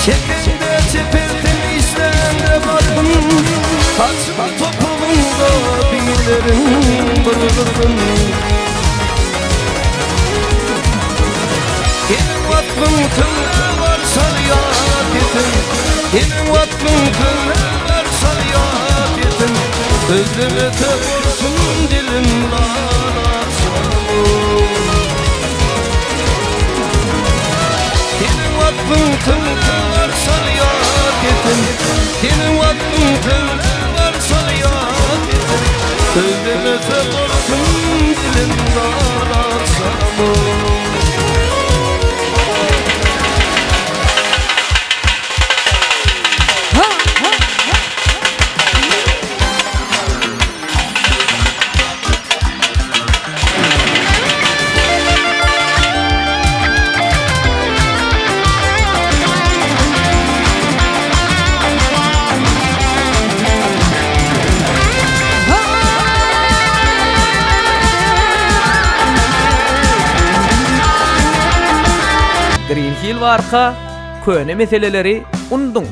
Çekende çepelden işlerinde varım. Kaçma topumunda bilgilerin bırgın. Benim aklım kıllı var sarıyat yetim. Benim aklım kıllı var sarıyat yetim. Özleme tevursun dilim ağlarsam. Benim aklım kıllı var sarıyat yetim. Benim aklım kıllı var sarıyat yetim. Özleme tevursun dilim ağlarsam. Green Hill Warka köne meseleleri undun.